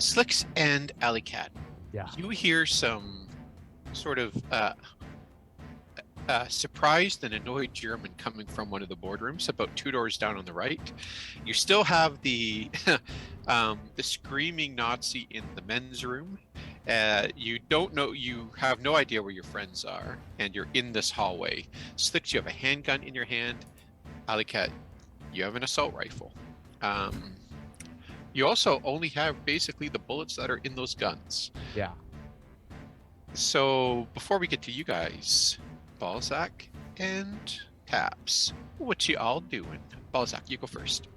Slyxx and Alleycat. Yeah. You hear some sort of surprised and annoyed German coming from one of the boardrooms about 2 doors down on the right. You still have the the screaming Nazi in the men's room. You don't know, you have no idea where your friends are, and you're in this hallway. Slyxx, you have a handgun in your hand. Alleycat, you have an assault rifle. You also only have basically the bullets that are in those guns. Yeah. So before we get to you guys, Balzac and Tabs, what you all doing? Balzac, you go first.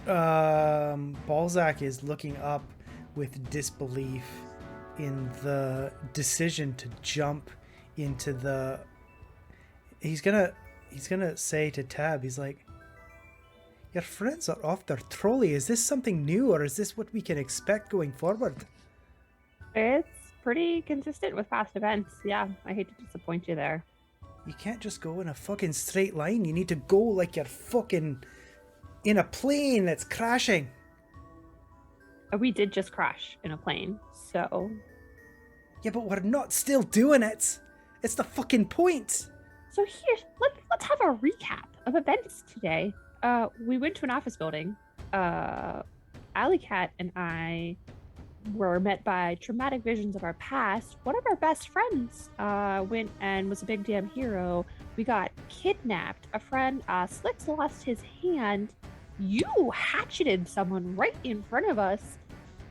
Balzac is looking up with disbelief in the decision to jump into the... He's gonna say to Tab, he's like, your friends are off their trolley. Is this something new, or is this what we can expect going forward? It's pretty consistent with past events. Yeah, I hate to disappoint you there. You can't just go in a fucking straight line. You need to go like you're fucking in a plane that's crashing. We did just crash in a plane, so... Yeah, but we're not still doing it. It's the fucking point. So here, let's have a recap of events today. We went to an office building. Alleycat and I were met by traumatic visions of our past. One of our best friends went and was a big damn hero. We got kidnapped. A friend, Slyxx, lost his hand. You hatcheted someone right in front of us.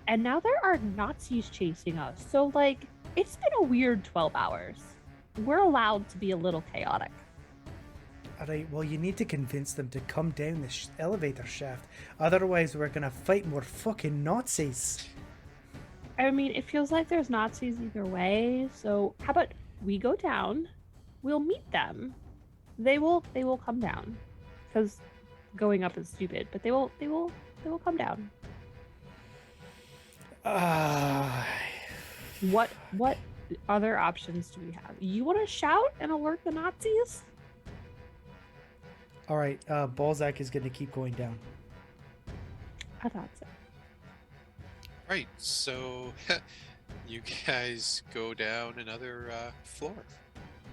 And now there are Nazis chasing us. So, like, it's been a weird 12 hours. We're allowed to be a little chaotic. Alright, well, you need to convince them to come down the elevator shaft. Otherwise, we're gonna fight more fucking Nazis. I mean, it feels like there's Nazis either way. So how about we go down? We'll meet them. They will come down. Because going up is stupid, but they will come down. What other options do we have? You want to shout and alert the Nazis? Alright, Balzac is gonna keep going down. I thought so. Right, so you guys go down another floor.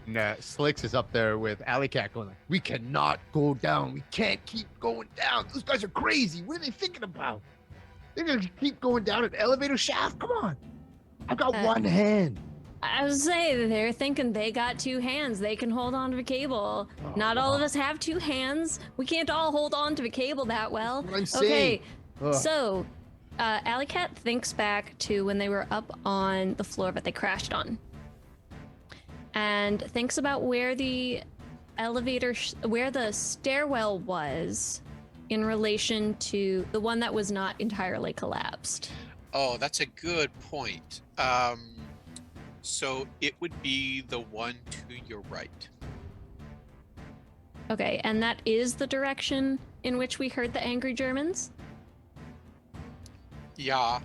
Nah, Slyxx is up there with Alleycat going like, we cannot go down. We can't keep going down. Those guys are crazy. What are they thinking about? They're going to keep going down an elevator shaft? Come on. I've got one hand. I was saying, they're thinking they got 2 hands. They can hold on to the cable. Not all of us have 2 hands. We can't all hold on to the cable that well. That's what I'm saying. Okay, so Alleycat thinks back to when they were up on the floor that they crashed on. And thinks about where the elevator, where the stairwell was in relation to the one that was not entirely collapsed. Oh, that's a good point. So it would be the one to your right. Okay, and that is the direction in which we heard the angry Germans? Yeah.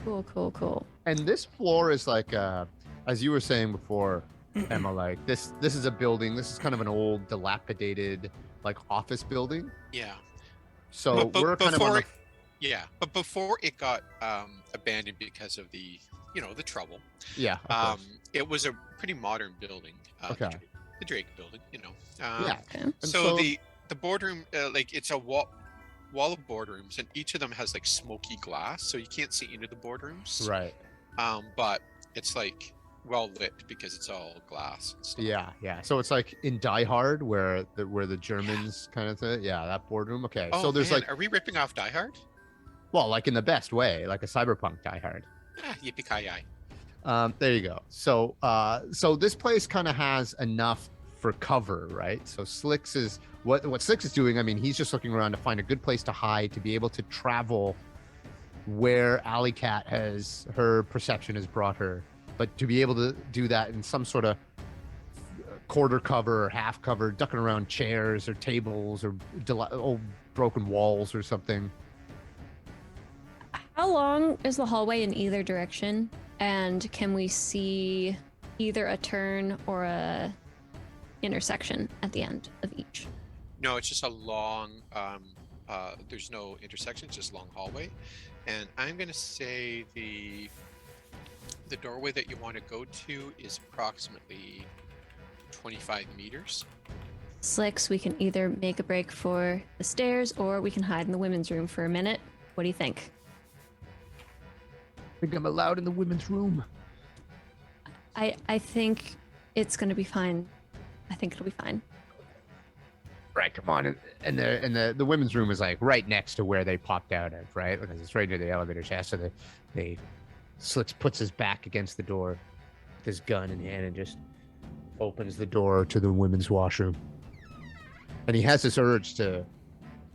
Cool. And this floor is like, as you were saying before, Emma, like this is a building. This is kind of an old, dilapidated, like office building. Yeah. So we're kind of on the... Yeah, but before it got abandoned because of the, the trouble. Yeah. It was a pretty modern building. Okay. The Drake building, Yeah. Okay. So the boardroom, it's a wall of boardrooms, and each of them has like smoky glass, so you can't see into the boardrooms. Right. But it's like well lit because it's all glass and stuff. Yeah. So it's like in Die Hard where the Germans kind of thing. Yeah, that boardroom. Okay. Oh, so there's man, like, are we ripping off Die Hard? well, like in the best way, like a cyberpunk Die Hard. Yippee-ki-yay. There you go. So this place kind of has enough for cover, right? So Slyxx is what Slyxx is doing. I mean, he's just looking around to find a good place to hide, to be able to travel where Alleycat has her perception has brought her, but to be able to do that in some sort of quarter cover or half cover, ducking around chairs or tables or old broken walls or something. How long is the hallway in either direction? And can we see either a turn or a intersection at the end of each? No, it's just a long there's no intersections, just long hallway. And I'm gonna say the doorway that you want to go to is approximately 25 meters. Slyxx, we can either make a break for the stairs or we can hide in the women's room for a minute. What do you think? I think I'm allowed in the women's room. I think it's gonna be fine. I think it'll be fine. Right, come on. And the women's room is like right next to where they popped out of, right? Because it's right near the elevator shaft. So they Slyxx puts his back against the door with his gun in hand and just opens the door to the women's washroom. And he has this urge to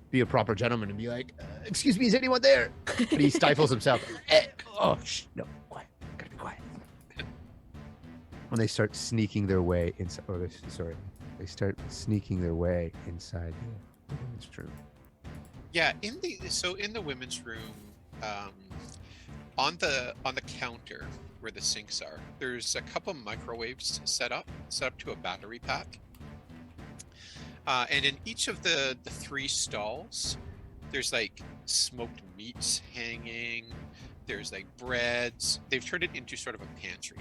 be a proper gentleman and be like, excuse me, is anyone there? But he stifles himself. No, quiet. Gotta be quiet. When they start sneaking their way inside, they start sneaking their way inside the women's room. Yeah, in the women's room, on the counter where the sinks are, there's a couple microwaves set up to a battery pack. And in each of the 3 stalls, there's like smoked meats hanging. There's like breads. They've turned it into sort of a pantry.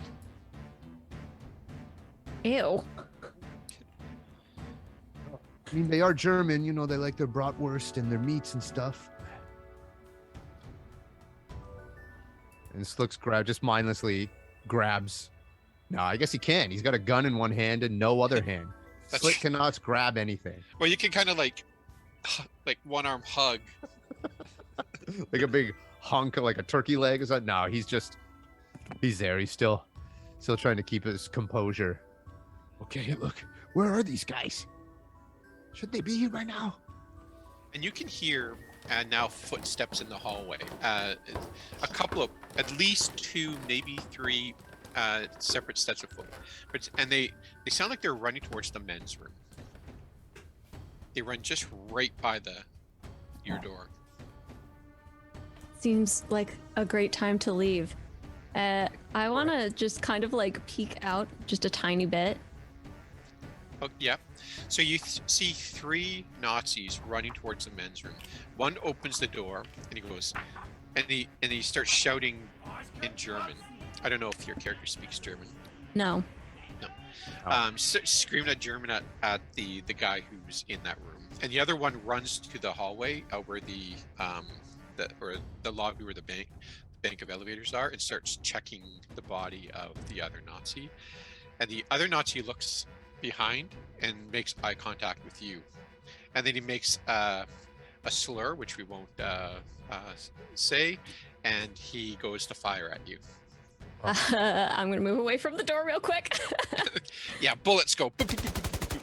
Ew. I mean, they are German, you know, they like their bratwurst and their meats and stuff. And Slyxx just mindlessly grabs. No, I guess he can. He's got a gun in one hand and no other hand. Slyxx cannot grab anything. Well, you can kind of like one arm hug. Like a big hunk of like a turkey leg or something. No, he's there. He's still trying to keep his composure. Okay, look, where are these guys? Should they be here by now? And you can hear now footsteps in the hallway. A couple of, at least 2, maybe 3 separate sets of foot. And they sound like they're running towards the men's room. They run just right by your door. Seems like a great time to leave. I want to just kind of like peek out just a tiny bit. Oh, yeah. So you see 3 Nazis running towards the men's room. One opens the door and he goes, and he starts shouting in German. I don't know if your character speaks German. No. Screaming at German at the guy who's in that room. And the other one runs to the hallway where the lobby where the bank of elevators are and starts checking the body of the other Nazi. And the other Nazi looks behind and makes eye contact with you. And then he makes a slur, which we won't say, and he goes to fire at you. I'm going to move away from the door real quick. Yeah, bullets go. Boop, boop, boop, boop, boop.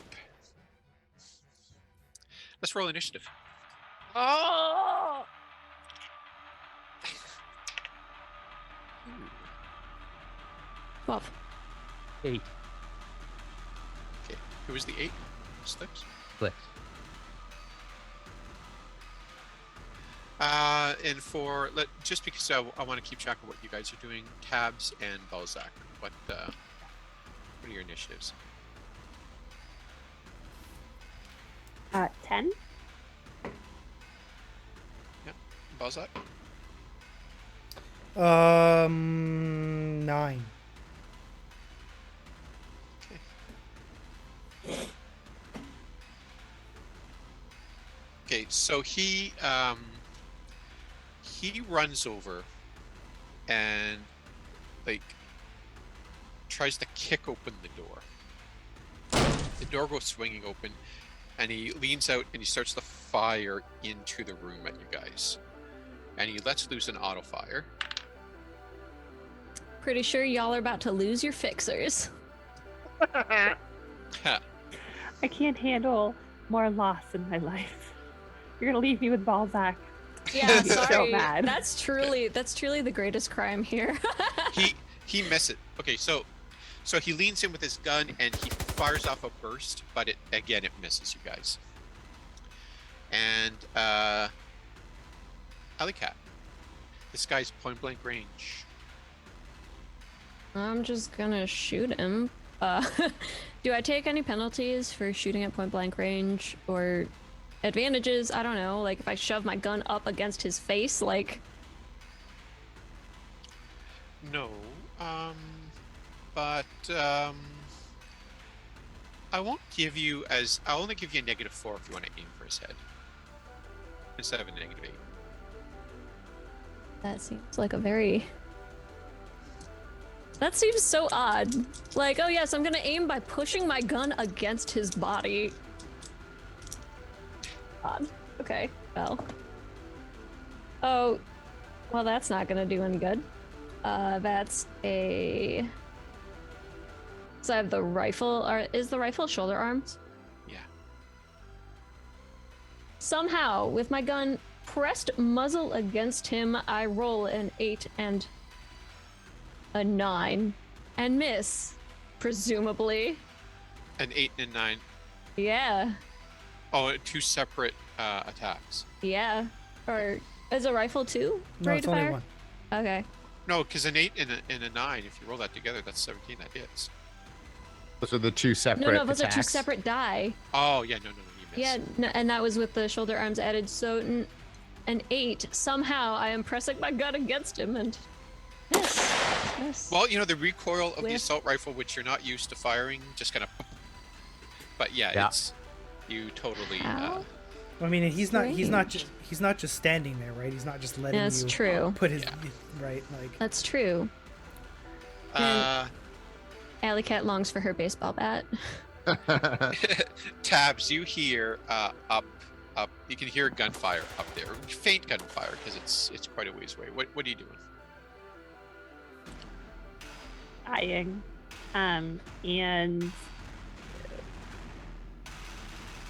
Let's roll initiative. Oh! 12. 8. Okay, who was the 8? Slyxx? Slyxx. And just because I want to keep track of what you guys are doing, Tabs and Balzac, what are your initiatives? 10. Yeah, Balzac. 9. Okay, so he runs over and like tries to kick open the door. The door goes swinging open, and he leans out and he starts to fire into the room at you guys. And he lets loose an auto fire. Pretty sure y'all are about to lose your fixers. I can't handle more loss in my life. You're gonna leave me with Balzac. Yeah, So sorry. mad. That's truly the greatest crime here. He misses. Okay, so he leans in with his gun and he fires off a burst, but it misses you guys. And Alleycat, this guy's point blank range. I'm just gonna shoot him. Do I take any penalties for shooting at point blank range, or advantages. I don't know, like if I shove my gun up against his face, like. No. But I won't give you as. I'll only give you a -4 if you want to aim for his head instead of a -8. That seems like a very. That seems so odd. Like, oh yes, I'm gonna aim by pushing my gun against his body. Odd. Okay, well. Oh, well, that's not gonna do any good. That's a. So I have the rifle. Is the rifle shoulder arms? Yeah. Somehow, with my gun pressed muzzle against him, I roll an 8 and a 9 and miss, presumably. An 8 and a 9. Yeah. Oh, 2 separate attacks. Yeah. Or is a rifle 2 No, ready it's to only fire? one. Okay. No, because an 8 and a 9, if you roll that together, that's 17. That hits. Those are the two separate No, those are 2 attacks. separate die. Oh, yeah, no, you missed. Yeah, no, and that was with the shoulder arms added. So an 8. Somehow I am pressing my gun against him and miss. Well, you know, the recoil of the With- assault rifle, which you're not used to firing, just kind of. But yeah, it's you totally. Ow. I mean, he's not Strange. he's not just standing there, right? He's not just letting That's you true. put his Yeah. right like. That's true. Alleycat longs for her baseball bat. Tabs, you hear up. You can hear gunfire up there, faint gunfire because it's quite a ways away. What are you doing? Dying. And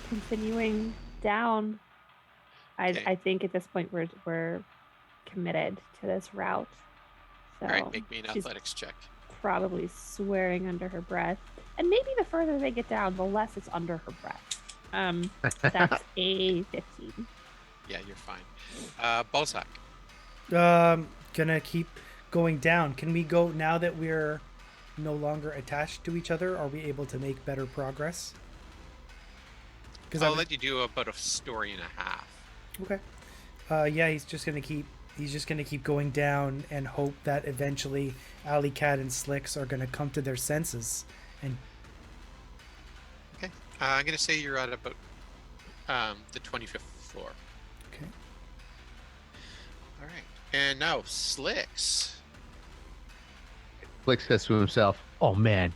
continuing down. Okay. I think at this point we're committed to this route. So All right, make me an she's athletics check. probably swearing under her breath. And maybe the further they get down, the less it's under her breath. That's a 15. Yeah, you're fine. Balzac. Gonna keep going down. Can we go now that we're no longer attached to each other? Are we able to make better progress? Because I'll let you do about a story and a half. Okay. Yeah, he's just gonna keep going down and hope that eventually Alleycat and Slyxx are gonna come to their senses. And Okay. I'm gonna say you're at about the 25th floor. okay. All right. And now Slyxx. Flick says to himself, "Oh man,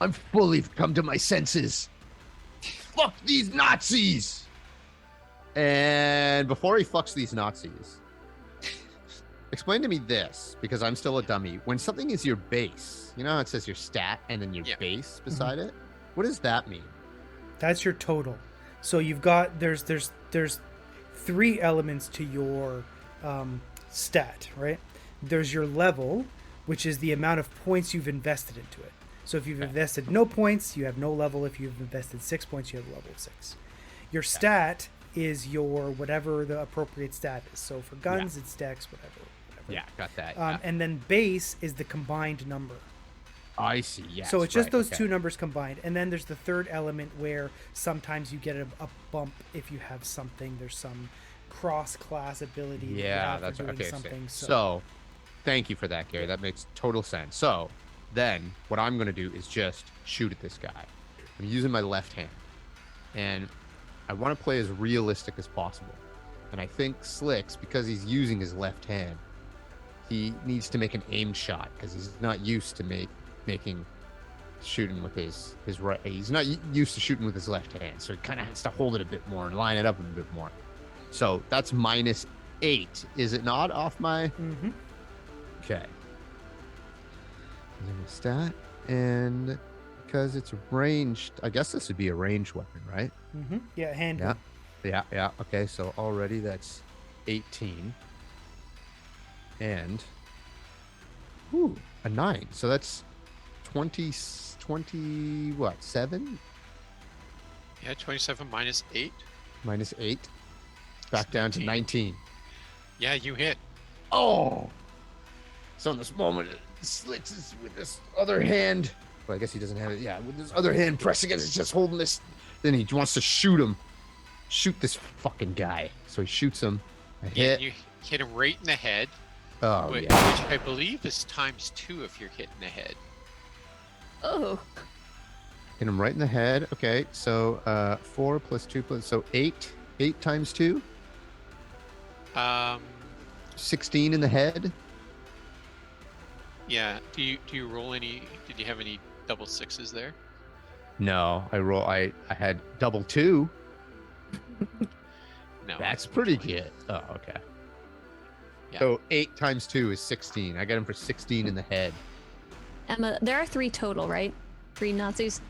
I'm fully come to my senses. Fuck these Nazis!" And before he fucks these Nazis, explain to me this, because I'm still a dummy. When something is your base, you know how it says your stat and then your Yeah. base beside it? What does that mean? That's your total. So you've got there's 3 elements to your stat, right? There's your level, which is the amount of points you've invested into it. So if you've invested no points, you have no level. If you've invested 6 points, you have a level of 6. Your stat is your whatever the appropriate stat is. So for guns, it's dex, whatever. Yeah, got that. And then base is the combined number. I see. Yes. So it's just right, those okay. 2 numbers combined. And then there's the third element where sometimes you get a bump if you have something. There's some cross-class ability. that you Yeah, have for that's doing okay. something. So, thank you for that, Gary. That makes total sense. So, then what I'm going to do is just shoot at this guy. I'm using my left hand, and I want to play as realistic as possible. And I think Slyxx, because he's using his left hand, he needs to make an aimed shot because he's not used to making shooting with his right. He's not used to shooting with his left hand, so he kind of has to hold it a bit more and line it up a bit more. So that's -8, is it not? Off my Mm-hmm. okay. And then the stat, and because it's ranged, I guess this would be a ranged weapon, right? Mm-hmm. Yeah, hand. Yeah. Okay, so already that's 18. And a 9. So that's 20 what? 7 Yeah, 27 -8. -8. Back down to 19. Yeah, you hit. Oh. So in this moment, Slyxx is with this other hand. Well, I guess he doesn't have it. Yeah, with his other hand pressing it, he's just holding this. Then he wants to shoot him. shoot this fucking guy. So he shoots him. I Yeah, hit. you hit him right in the head, Oh, which yeah. I believe is ×2 if you're hit in the head. Oh. Hit him right in the head. Okay, so 4 plus 2 plus... So 8. 8 times 2? 16 in the head. Yeah. Do you roll any? Did you have any double sixes there? No, I had double 2. No. That's pretty good. Oh, okay. Yeah. So 8 times 2 is 16. I got him for 16 in the head. Emma, there are 3 total, right? 3 Nazis,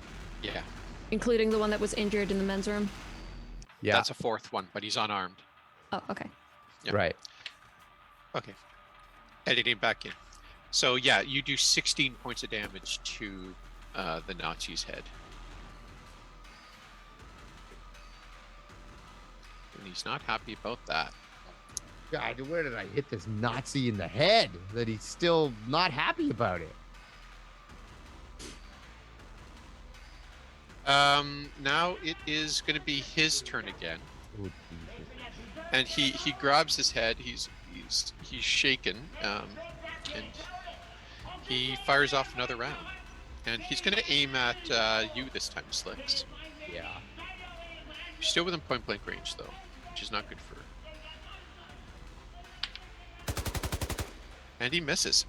Yeah. including the one that was injured in the men's room. Yeah, That's a 4th one, but he's unarmed. Oh, okay. Yep. right. Okay. Editing back in. So yeah, you do 16 points of damage to the Nazi's head. And he's not happy about that. God, where did I hit this Nazi in the head that he's still not happy about it? Now it is going to be his turn again, Oh, Jesus. and he grabs his head. He's shaken, and he fires off another round, and he's going to aim at you this time, Slyxx. Yeah. You're still within point blank range though, which is not good for. And he misses.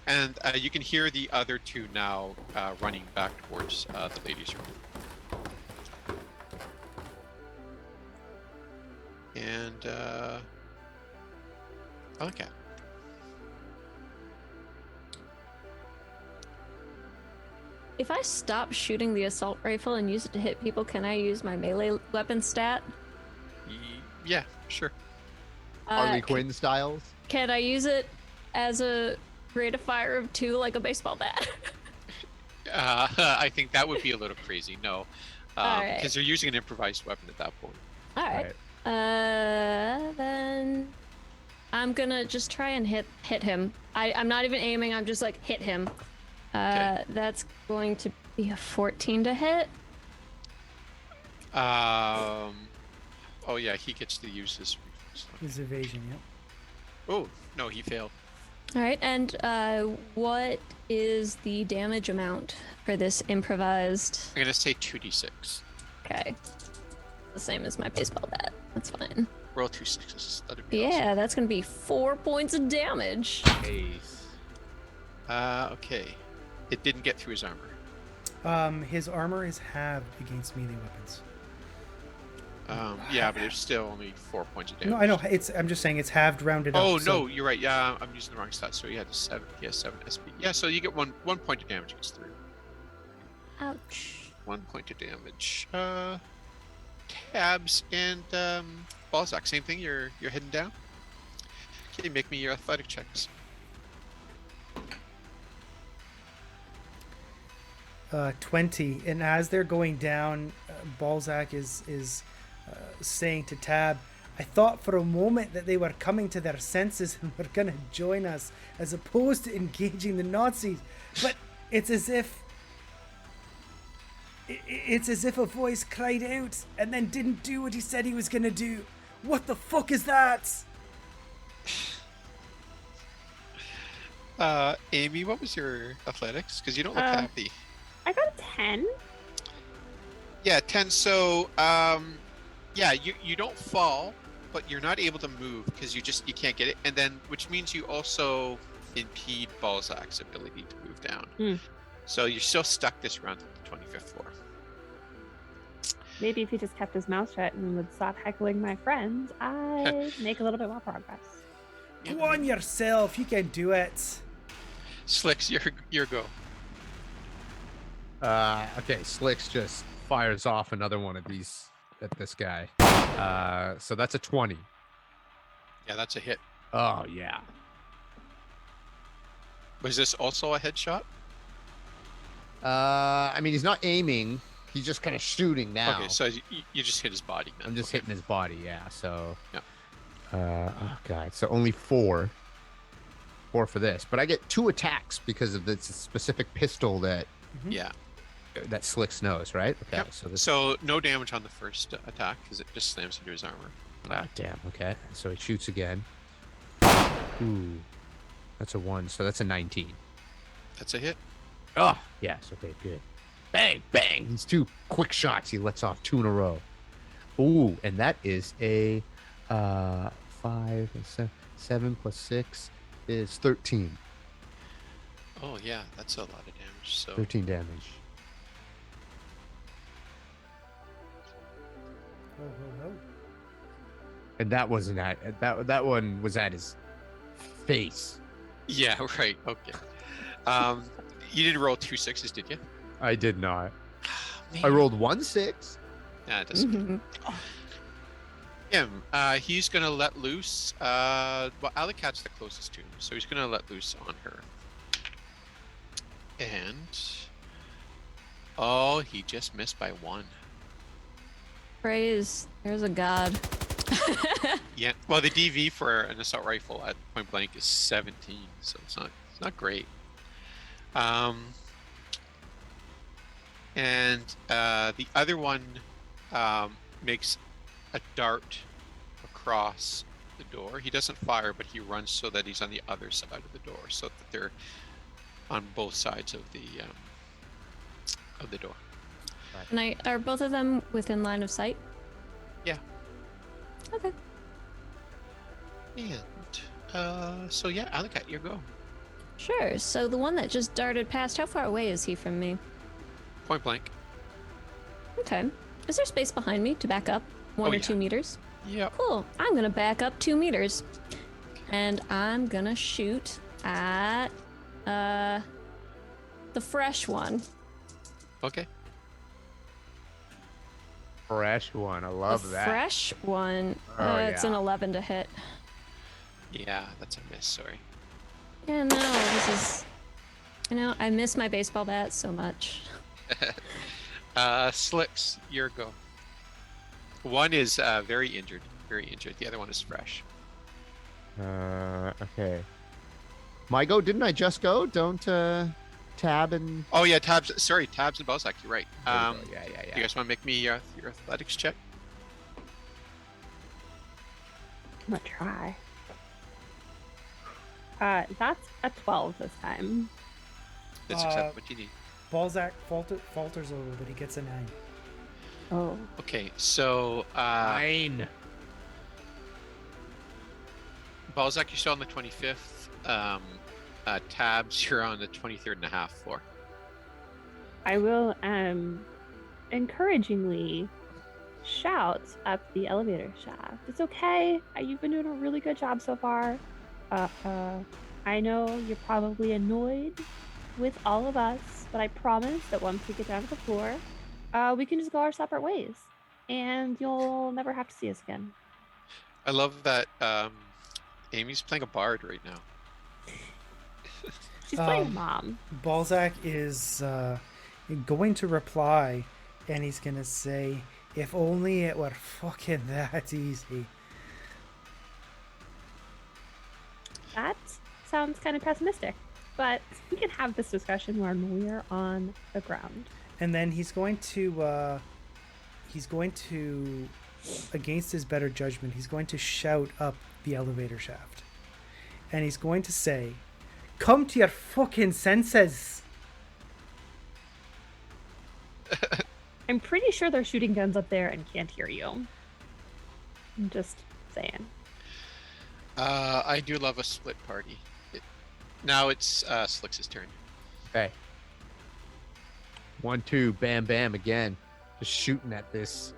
And you can hear the other 2 now running back towards the ladies' room. And Alleycat. If I stop shooting the assault rifle and use it to hit people, can I use my melee weapon stat? Yeah, sure. Harley Quinn styles. Can I use it as a rate of fire of 2 like a baseball bat? I think that would be a little crazy. No, Alright. because they're using an improvised weapon at that point. Alright. Then I'm gonna just try and hit him. I'm not even aiming, I'm just like hit him. Okay. That's going to be a 14 to hit. Oh yeah, he gets to use his. His evasion, yep. Oh no, he failed. Alright, and what is the damage amount for this improvised? I'm gonna say 2d6. Okay. The same as my baseball bat. That's fine. Roll 2 6s. That'd be Yeah, that's gonna be 4 points of damage. Ace. awesome. Okay. It didn't get through his armor. His armor is halved against melee weapons. Yeah, but it's still only 4 points of damage. No, I know. I'm just saying it's halved, rounded up. Oh so- no, you're right. Yeah, I'm using the wrong stat. So he had a 7. He has 7 SP. Yeah, so you get one point of damage gets through. Ouch. 1 point of damage. Tabs and Balzac, same thing. You're heading down. Okay, make me your athletic checks. 20, and as they're going down, Balzac is saying to Tab, I thought for a moment that they were coming to their senses and were gonna join us as opposed to engaging the Nazis, but it's as if a voice cried out and then didn't do what he said he was gonna do. What the fuck is that? Amy, what was your athletics? Because you don't look happy. I got a 10. Yeah, 10. So, yeah, you don't fall, but you're not able to move because you can't get it. And then, which means you also impede Balzac's ability to move down. So you're still stuck this round at the 25th floor. Maybe if he just kept his mouth shut and would stop heckling my friends, I'd make a little bit more progress. Go on yourself, you can do it. Slyxx, your go. Okay, Slyxx just fires off another one of these at this guy. So that's a 20. Yeah, that's a hit. Oh, yeah. Was this also a headshot? I mean, he's not aiming. He's just kind of shooting now. Okay, so you just hit his body. Then. I'm just hitting his body, yeah. So, Yeah. Oh, God. So only 4. 4 for this. But I get 2 attacks because of this specific pistol that Yeah. that Slyxx knows, right? Okay, Yep. so this. So no damage on the first attack because it just slams into his armor. Ah, damn. Okay, so he shoots again. Ooh, that's a 1. So that's a 19. That's a hit. Oh, yes. Okay, good. Bang, bang. These 2 quick shots. He lets off 2 in a row. Ooh, and that is a 5 and 7 plus 6 is 13. Oh yeah, that's a lot of damage. So 13 damage. Oh. And that wasn't at that one was at his face. yeah, right. Okay. You didn't roll 2 6s, did you? I did not. Man. I rolled 1 6. Yeah, it doesn't. Him. He's gonna let loose. Well, Alleycat's the closest to him, so he's gonna let loose on her. And oh, he just missed by 1. Praise. There's a god. Yeah. Well, the DV for an assault rifle at point blank is 17, so it's not great. And the other one makes a dart across the door. He doesn't fire, but he runs so that he's on the other side of the door, so that they're on both sides of the door. And are both of them within line of sight? Yeah. Okay. And so yeah, Alleycat, your go. Sure. So the one that just darted past, how far away is he from me? Point blank. Okay. Is there space behind me to back up 1 Oh, or yeah. 2 meters? Yep. Cool. I'm gonna back up 2 meters, and I'm gonna shoot at the fresh one. Okay. Fresh one. I love the that. fresh one. Oh, It's an yeah. 11 to hit. Yeah, that's a miss. Sorry. Yeah, no, this is. I miss my baseball bat so much. Slyxx, your go. One is very injured. The other one is fresh. Okay. My go? Didn't I just go? Don't Tab and. Oh yeah, Tabs and Balzac. You're right. Yeah. You guys want to make me your athletics check? I'm gonna try. That's a 12 this time. That's exactly what you need. Balzac falters over, but he gets a 9. Oh. Okay, so 9. Balzac, you're still on the 25th. Tabs, you're on the 23rd and a half floor. I will encouragingly shout up the elevator shaft. It's okay. You've been doing a really good job so far. I know you're probably annoyed with all of us, but I promise that once we get down to the floor, we can just go our separate ways, and you'll never have to see us again. I love that Amy's playing a bard right now. She's playing mom. Balzac is going to reply, and he's going to say, if only it were fucking that easy. That sounds kind of pessimistic, but we can have this discussion when we're on the ground. And then he's going to, against his better judgment, he's going to shout up the elevator shaft. And he's going to say, come to your fucking senses. I'm pretty sure they're shooting guns up there and can't hear you. I'm just saying. I do love a split party. Now it's Slyx's turn. Okay. 1, 2, bam, bam again. Just shooting at this.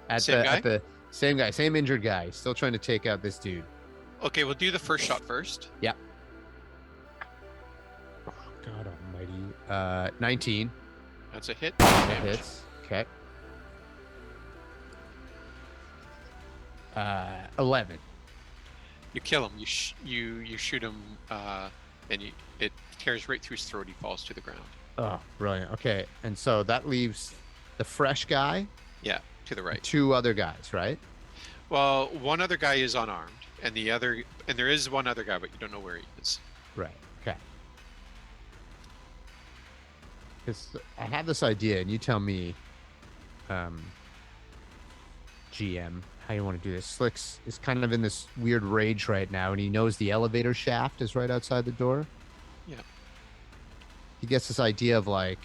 At Same guy? At the same guy, same injured guy. Still trying to take out this dude. Okay, we'll do the first shot first. Yep. Oh, God almighty. 19. That's a hit. That hits. Okay. 11. You kill him. You shoot him, and it tears right through his throat. He falls to the ground. Oh, brilliant. Okay. And so that leaves the fresh guy, Yeah, to the right. 2 other guys, right? Well, one other guy is unarmed, and there is one other guy, but you don't know where he is. Right. Okay. Because I have this idea, and you tell me, GM, how you want to do this. Slyxx is kind of in this weird rage right now, and he knows the elevator shaft is right outside the door. Yeah. He gets this idea of like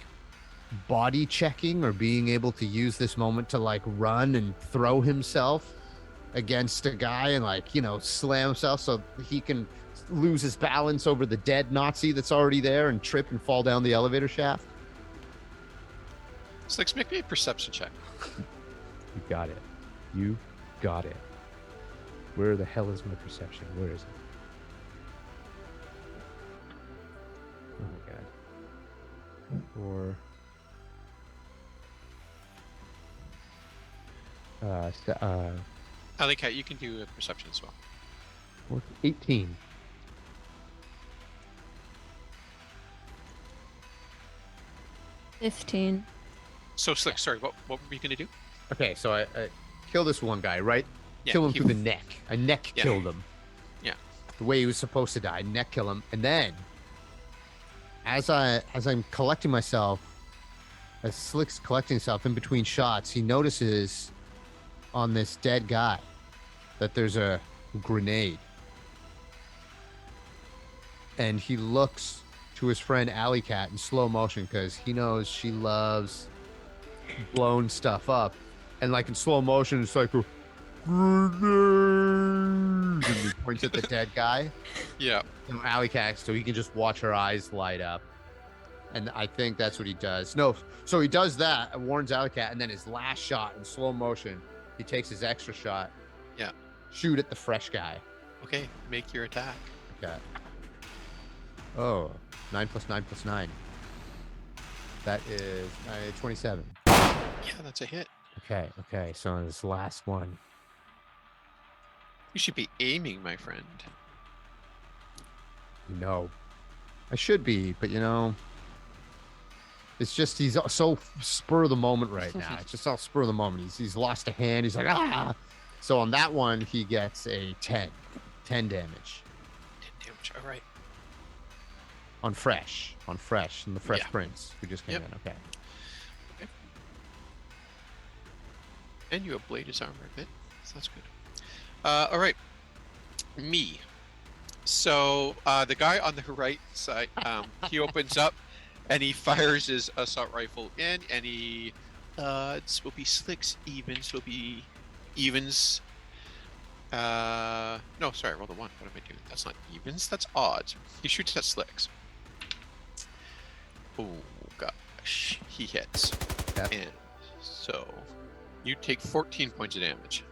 body checking or being able to use this moment to like run and throw himself against a guy and like, you know, slam himself so he can lose his balance over the dead Nazi that's already there and trip and fall down the elevator shaft. Slyxx, make me a perception check. You got it. You got it. Where the hell is my perception? Where is it? Oh my god. Alleycat, you can do a perception as well. 18. $15. So, Slyxx, sorry, what were you going to do? Okay, so I kill this one guy, right? Yeah, Kill him through the neck. I neck Yeah. killed him. Yeah. The way he was supposed to die. Neck kill him. And then as I'm collecting myself, as Slyxx collecting himself in between shots, he notices on this dead guy that there's a grenade. And he looks to his friend Alleycat in slow motion because he knows she loves blown stuff up. And like in slow motion, it's like a grenade. And he points at the dead guy. Yeah. And Alleycat, so he can just watch her eyes light up. And I think that's what he does. No, so he does that and warns Alleycat, and then his last shot in slow motion, he takes his extra shot. Yeah. Shoot at the fresh guy. Okay, make your attack. Okay. Oh, 9 + 9 + 9. That is 27. Yeah, that's a hit. Okay. So on this last one. You should be aiming, my friend. No. I should be, but you know, it's just he's so spur of the moment right now. It's just all spur of the moment. He's lost a hand. He's like, ah. So on that one, he gets a 10 damage. 10 damage. All right. On fresh, and the Fresh Yeah. Prince who just came Yep. in. Okay. And you ablate his armor a bit, so that's good. All right, me. So the guy on the right side, he opens up, and he fires his assault rifle in, and he, this will be Slyxx evens. Will be evens. No, sorry, I rolled a 1. What am I doing? That's not evens. That's odds. He shoots at Slyxx. Oh gosh, he hits. Yep. And so you take 14 points of damage.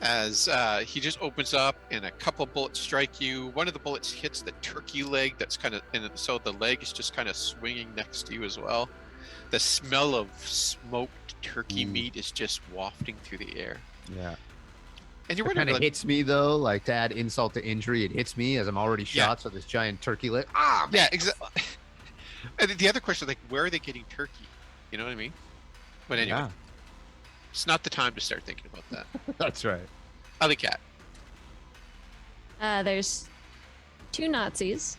As he just opens up and a couple bullets strike you. One of the bullets hits the turkey leg that's kind of, and so the leg is just kind of swinging next to you as well. The smell of smoked turkey meat is just wafting through the air. Yeah. And you're It wondering, kind of like, hits me though, like to add insult to injury. It hits me as I'm already shot. Yeah. So this giant turkey leg. Ah, yeah, exactly. And the other question, like, where are they getting turkey? You know what I mean? But anyway, Yeah. it's not the time to start thinking about that. That's right. Alleycat. There's 2 Nazis.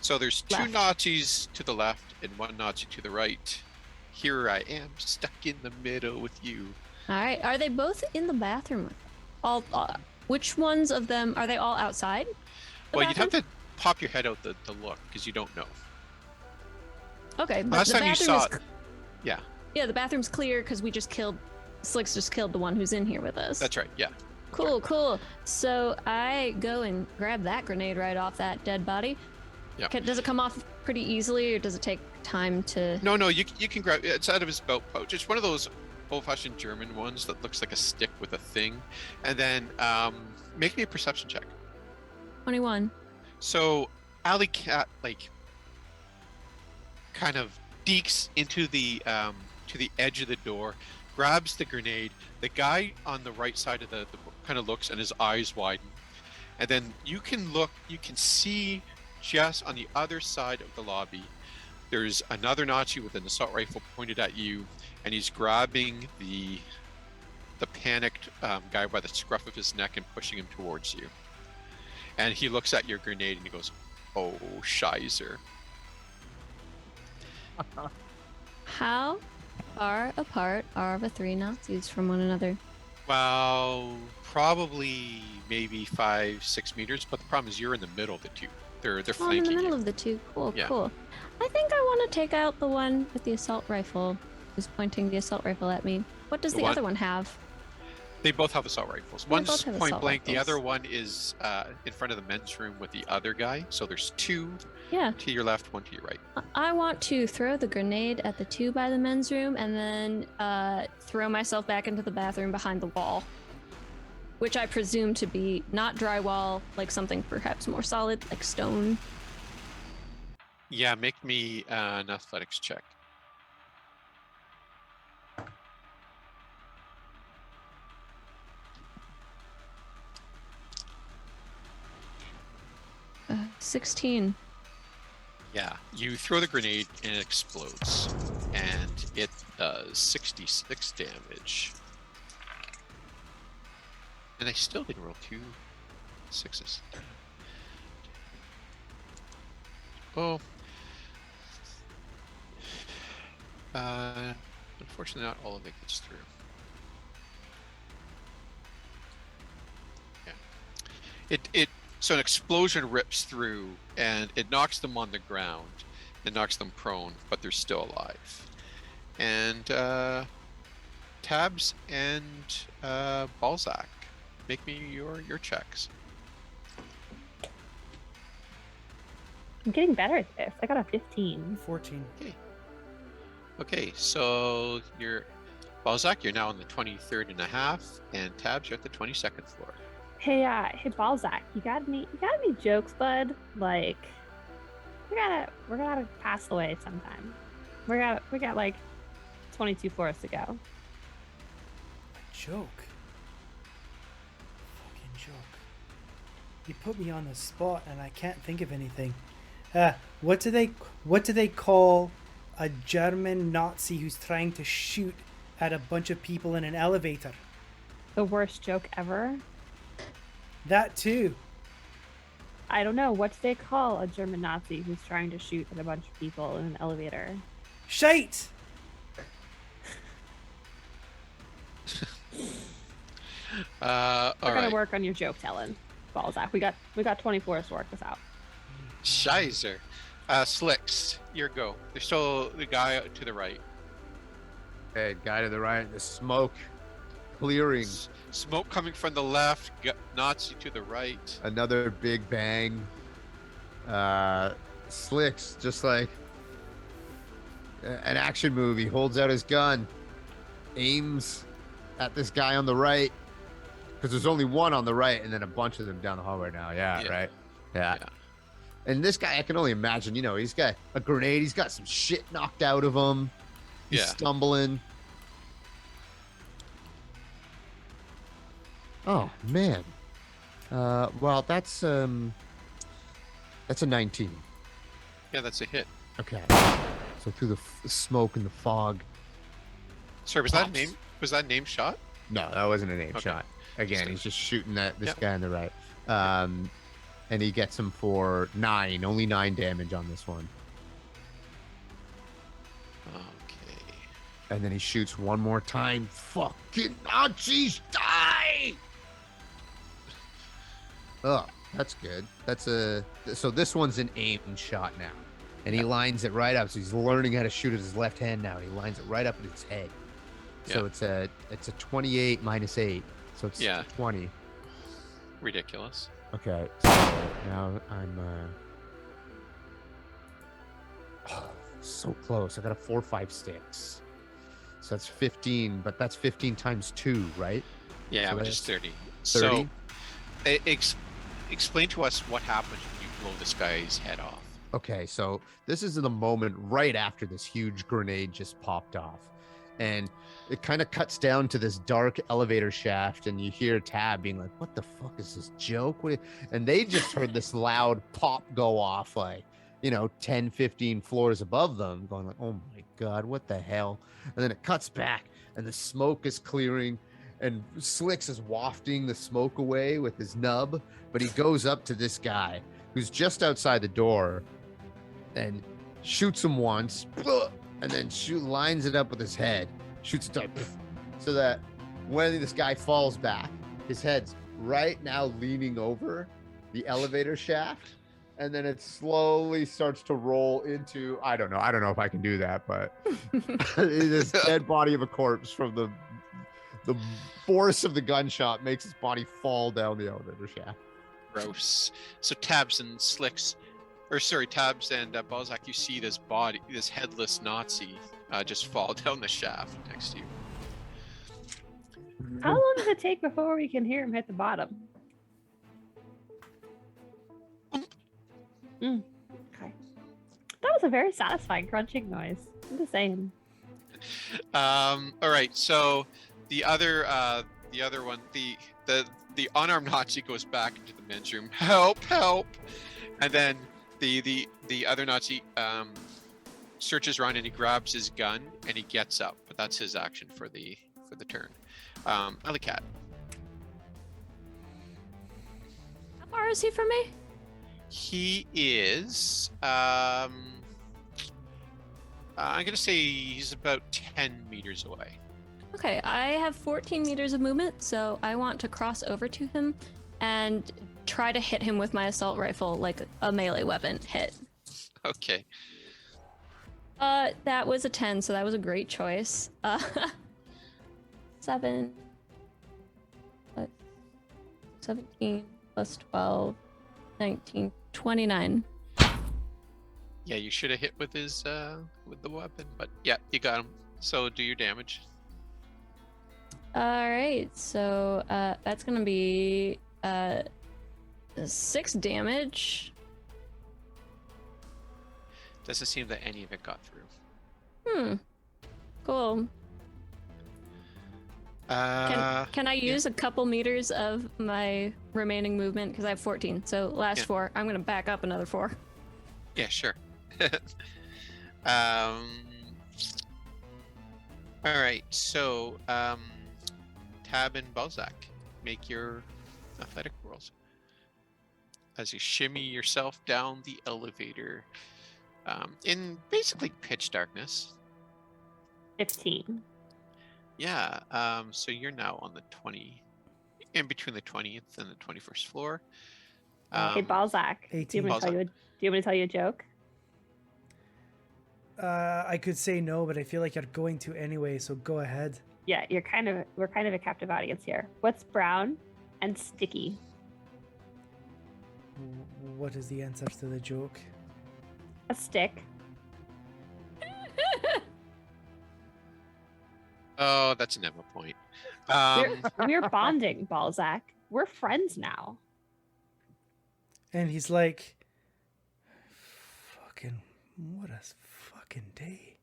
So there's 2 Left. Nazis to the left and 1 Nazi to the right. Here I am, stuck in the middle with you. All right. Are they both in the bathroom? All. Which ones of them are they all outside? the Well, you'd have bathroom? to pop your head out the look because you don't know. Okay. But Last the time you bathroom saw is it, yeah, Yeah, the bathroom's clear because we just killed. Slyxx just killed the one who's in here with us. that's right. Yeah. Cool. So I go and grab that grenade right off that dead body. Yeah. Does it come off pretty easily, or does it take time to? No, you can grab. It's out of his belt pouch. It's one of those old-fashioned German ones that looks like a stick with a thing. And then make me a perception check. 21. So Alleycat like kind of deeks into the to the edge of the door, grabs the grenade. The guy on the right side of the kind of looks and his eyes widen. And then you can see just on the other side of the lobby, there's another Nazi with an assault rifle pointed at you, and he's grabbing the panicked guy by the scruff of his neck and pushing him towards you. And he looks at your grenade and he goes, Oh, Shizer. How far apart are the three Nazis from one another? Well, probably maybe 5-6 meters, but the problem is you're in the middle of the two. They're Oh, I'm in flanking the middle you. of the two. Cool, Yeah. cool. I think I want to take out the one with the assault rifle who's pointing the assault rifle at me. What does the other one have? They both have assault rifles. They One's both have point assault blank. The rifles. other one is in front of the men's room with the other guy. So there's two Yeah. to your left, one to your right. I want to throw the grenade at the two by the men's room and then throw myself back into the bathroom behind the wall. Which I presume to be not drywall, like something perhaps more solid, like stone. Yeah, make me an athletics check. Uh, 16. Yeah, you throw the grenade and it explodes, and it does 66 damage. And I still didn't roll 2 6s. Oh. Unfortunately, not all of it gets through. Yeah. So an explosion rips through, and it knocks them on the ground. It knocks them prone, but they're still alive. And Tabs and Balzac, make me your checks. I'm getting better at this. I got a 15. 14. Okay, so you're Balzac, you're now on the 23rd and a half, and Tabs, you're at the 22nd floor. Hey, hey Balzac, you got any jokes, bud? Like, we're gonna pass the way sometime. We got like 22 floors to go. A joke. Fucking joke. You put me on the spot and I can't think of anything. What do they call a German Nazi who's trying to shoot at a bunch of people in an elevator? The worst joke ever. That too. I don't know. What do they call a German Nazi who's trying to shoot at a bunch of people in an elevator? Shite! All We're gonna right. work on your joke telling, Balzac. We got 20 floors to work this out. Shizer. Slyxx, your go. There's still the guy to the right. Hey, guy to the right, the smoke clearing. Smoke coming from the left, Nazi to the right. Another big bang. Slyxx, just like an action movie, holds out his gun, aims at this guy on the right, because there's only one on the right and then a bunch of them down the hallway now. Yeah. Right? Yeah. And this guy, I can only imagine, he's got a grenade, he's got some shit knocked out of him. He's stumbling. Oh, man. Well, that's a 19. Yeah, that's a hit. Okay. So through the smoke and the fog. Sorry, was that name shot? No, that wasn't a name shot. Again, he's just shooting at this guy on the right. And he gets him for 9. Only 9 damage on this one. Okay. And then he shoots one more time. Fucking Nazis, die! Oh, that's good. So this one's an aimed shot now. And he lines it right up. So he's learning how to shoot with his left hand now. He lines it right up at his head. So it's a 28 minus 8. So it's 20. Ridiculous. Okay. So now I'm so close. I got a 4, 5, 6. So that's 15, but that's 15 times 2, right? Yeah, So which is that's 30. 30? So explain to us what happens when you blow this guy's head off. Okay, so this is the moment right after this huge grenade just popped off. And it kind of cuts down to this dark elevator shaft, and you hear Tab being like, what the fuck is this joke? And they just heard this loud pop go off, like, 10, 15 floors above them, going like, oh my God, what the hell? And then it cuts back, and the smoke is clearing, and Slyxx is wafting the smoke away with his nub, but he goes up to this guy, who's just outside the door, and shoots him once, and then lines it up with his head, shoots it so that when this guy falls back, his head's right now leaning over the elevator shaft, and then it slowly starts to roll into, I don't know if I can do that, but this dead body of a corpse from the force of the gunshot makes his body fall down the elevator shaft. Gross. So Tabs and Balzac, you see this headless Nazi just fall down the shaft next to you. How long does it take before we can hear him hit the bottom? Okay. That was a very satisfying crunching noise. I'm just saying. All right. So the other one, the unarmed Nazi goes back into the men's room. Help! Help! And then the other Nazi searches around and he grabs his gun and he gets up. But that's his action for the turn. Alleycat. How far is he from me? He is. I'm gonna say he's about 10 meters away. Okay, I have 14 meters of movement, so I want to cross over to him and try to hit him with my assault rifle like a melee weapon hit. Okay. That was a 10, so that was a great choice. 7, 17 plus 12, 19, 29. Yeah, you should have hit with his with the weapon, but yeah, you got him. So do your damage. All right, so that's gonna be 6 damage. Doesn't seem that any of it got through. Cool. Can I use a couple meters of my remaining movement because I have 14? So last 4, I'm gonna back up another 4. Yeah, sure. All right, so Tab and Balzac, make your athletic rolls as you shimmy yourself down the elevator in basically pitch darkness. 15. Yeah, so you're now on the in between the 20th and the 21st floor. Hey, Balzac. 18. Do you want me to tell you a joke? I could say no, but I feel like you're going to anyway, so go ahead. Yeah, we're kind of a captive audience here. What's brown and sticky? What is the answer to the joke? A stick. Oh, that's an Emma point. We're bonding, Balzac. We're friends now. And he's like, fucking, what a fucking day.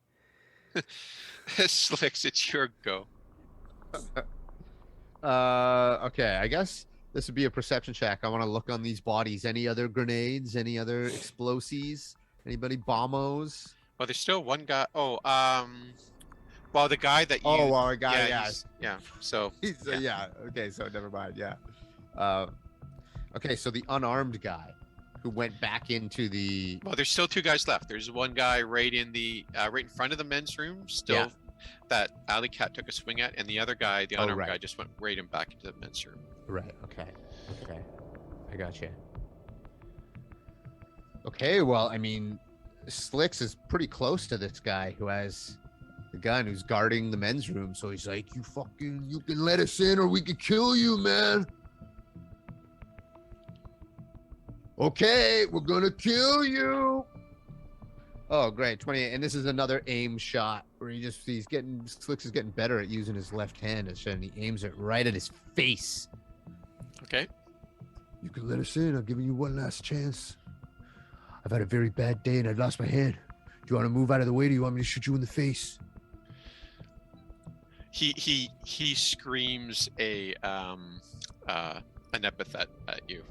Slyxx, it's your go. Okay, I guess this would be a perception check. I want to look on these bodies. Any other grenades? Any other explosives? Anybody bombos? Well, there's still one guy. Well, the guy that you. Oh, well, a guy, Yeah. So. Yeah. Okay, so never mind. Yeah. Okay, so the unarmed guy who went back into the. Well, there's still 2 guys left. There's one guy right in front of the men's room, still that Alleycat took a swing at, and the other guy, the unarmed guy, just went right in back into the men's room. Right. Okay. I got you. Okay. Well, I mean, Slyxx is pretty close to this guy who has the gun, who's guarding the men's room. So he's like, you can let us in or we can kill you, man. Okay, we're gonna kill you. Oh, great. 28. And this is another aim shot where Slyxx is getting better at using his left hand, and he aims it right at his face. Okay. You can let us in. I'm giving you one last chance. I've had a very bad day and I lost my hand. Do you want to move out of the way? Do you want me to shoot you in the face? He screams an epithet at you.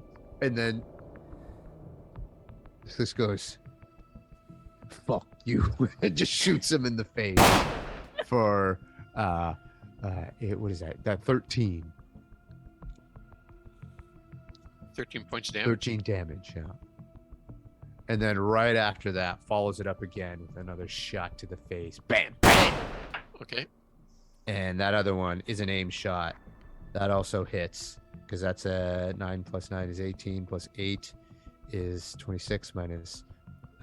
And then this goes, fuck you, and just shoots him in the face for what is that 13 points of damage. 13 damage. Yeah. and then right after that follows it up again with another shot to the face. Bam, bam. Okay. And that other one is an aim shot. That also hits because that's a 9 plus 9 is 18 plus 8 is 26 minus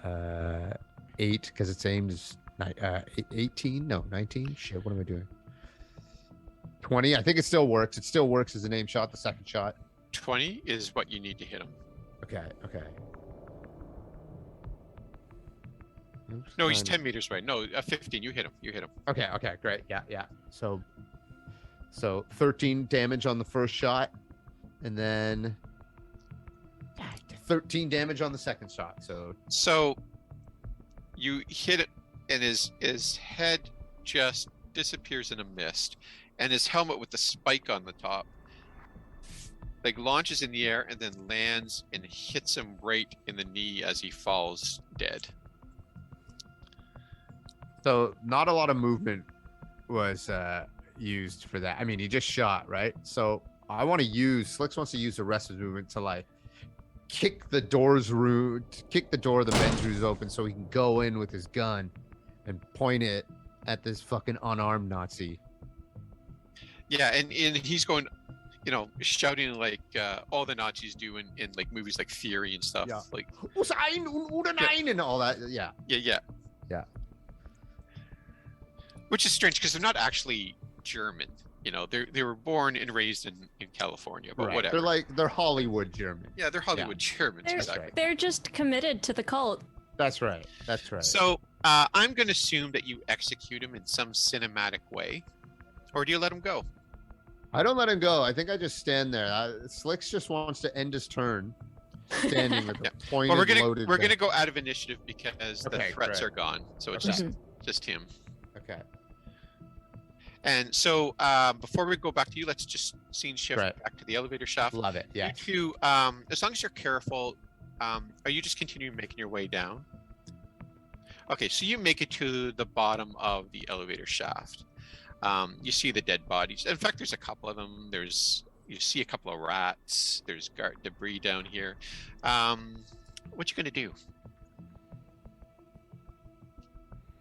8 because it's aimed is 18. No, 19. Shit, what am I doing? 20. I think it still works. It still works as an aim shot. The second shot. 20 is what you need to hit him. Okay. Oops, No, he's 9. 10 meters away. No, 15. You hit him. You hit him. Okay, great. Yeah. So 13 damage on the first shot, and then 13 damage on the second shot. So you hit it, and his head just disappears in a mist, and his helmet with the spike on the top like launches in the air and then lands and hits him right in the knee as he falls dead. So not a lot of movement was used for that. I mean, he just shot, right? So I want to use Slyxx wants to use the rest of the movement to like kick the door of the men's room open so he can go in with his gun and point it at this fucking unarmed Nazi. Yeah, and he's going, shouting like all the Nazis do in like movies like Fury and stuff. Yeah. Like and all that. Yeah. Yeah. Which is strange because they're not actually German. They were born and raised in California, but Right. whatever. They're Hollywood German. Yeah, they're Hollywood Germans. They're, Exactly. they're just committed to the cult. That's right. So I'm going to assume that you execute him in some cinematic way, or do you let him go? I don't let him go. I think I just stand there. Slyxx just wants to end his turn, standing with a pointed, Well, loaded we're gun. gonna go out of initiative because the Okay, threats great. are gone. So it's Okay. just him. Okay. And so before we go back to you, let's just scene shift Right. back to the elevator shaft. Love it. Yeah. You two, as long as you're careful, are you just continuing making your way down? Okay, so you make it to the bottom of the elevator shaft. You see the dead bodies. In fact, there's a couple of them. You see a couple of rats. There's debris down here. What you gonna do?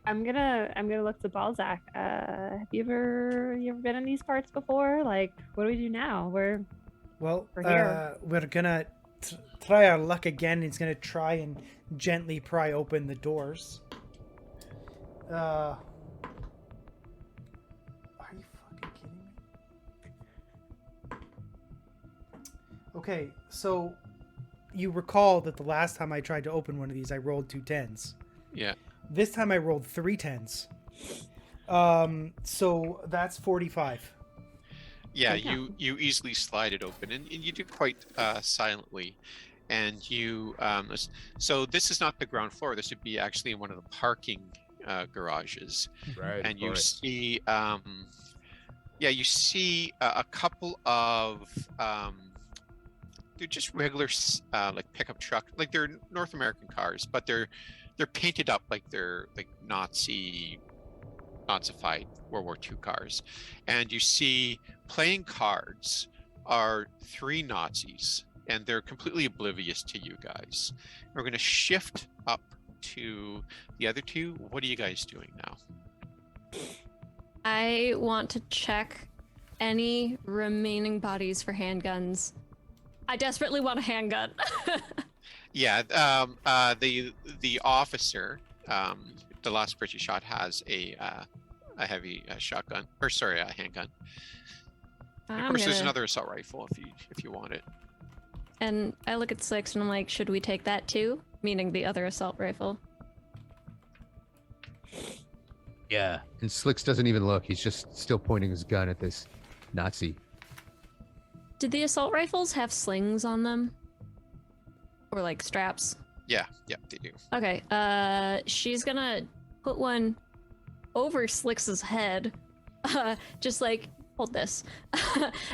I'm gonna look to Balzac. Have you ever been in these parts before? Like, what do we do now? We're here. We're gonna try our luck again. He's gonna try and gently pry open the doors. Are you fucking kidding me? Okay, so you recall that the last time I tried to open one of these, I rolled 2 10s. Yeah. This time I rolled 3 10s. So that's 45. Yeah, Yeah. you easily slide it open, and you do quite silently. And you, so this is not the ground floor. This would be actually in one of the parking garages. Right. And you see, you see a couple of, they're just regular like pickup truck, like they're North American cars, but they're painted up like they're like Nazified World War II cars. And you see playing cards are 3 Nazis, and they're completely oblivious to you guys. We're going to shift up to the other 2. What are you guys doing now? I want to check any remaining bodies for handguns. I desperately want a handgun. Yeah, the officer, the last person shot, has a heavy shotgun, or sorry, a handgun. And of course, there's another assault rifle if you want it. And I look at Slyxx and I'm like, should we take that too? Meaning the other assault rifle. Yeah. And Slyxx doesn't even look. He's just still pointing his gun at this Nazi. Did the assault rifles have slings on them? Or like straps? Yeah, they do. Okay, she's gonna put one over Slyx's head. Just like, hold this.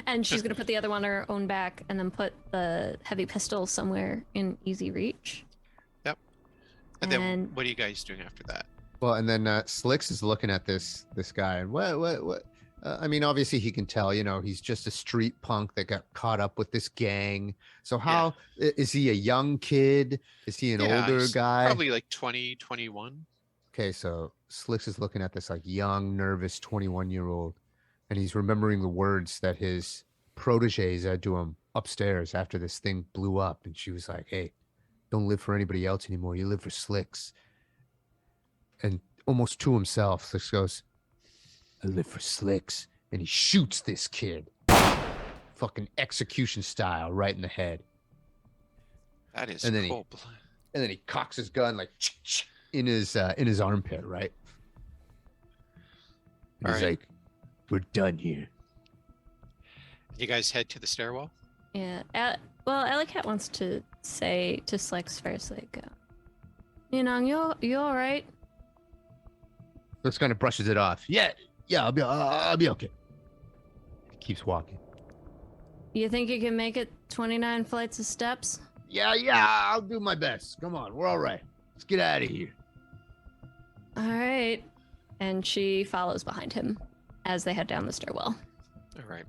And she's gonna put the other one on her own back and then put the heavy pistol somewhere in easy reach. Yep. And then what are you guys doing after that? Well, and then Slyxx is looking at this guy, and what? I mean, obviously he can tell, he's just a street punk that got caught up with this gang. So how is he a young kid? Is he an older he's guy? probably like 20, 21. Okay, so Slyxx is looking at this like young, nervous 21-year-old, and he's remembering the words that his protege said to him upstairs after this thing blew up. And she was like, hey, don't live for anybody else anymore. You live for Slyxx. And almost to himself, Slyxx goes, I live for Slyxx. And he shoots this kid. Fucking execution style right in the head. That is And then cool. And then he cocks his gun like in his armpit, right? And All he's right. like, we're done here. You guys head to the stairwell. Yeah. Well, Alleycat wants to say to Slyxx first, like, you all right? Slyxx kind of brushes it off. Yeah, I'll be okay. He keeps walking. You think you can make it 29 flights of steps? Yeah, I'll do my best. Come on, we're all right. Let's get out of here. All right. And she follows behind him as they head down the stairwell. All right.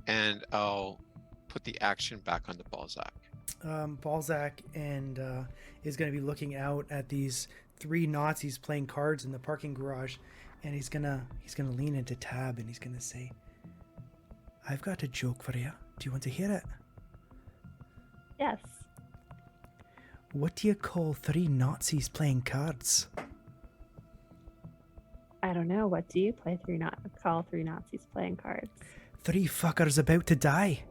And I'll put the action back on the Balzac. Balzac and is going to be looking out at these 3 Nazis playing cards in the parking garage, and he's gonna lean into Tab and he's gonna say, I've got a joke for you. Do you want to hear it? Yes. What do you call 3 Nazis playing cards? I don't know. What do you call 3 Nazis playing cards? 3 fuckers about to die.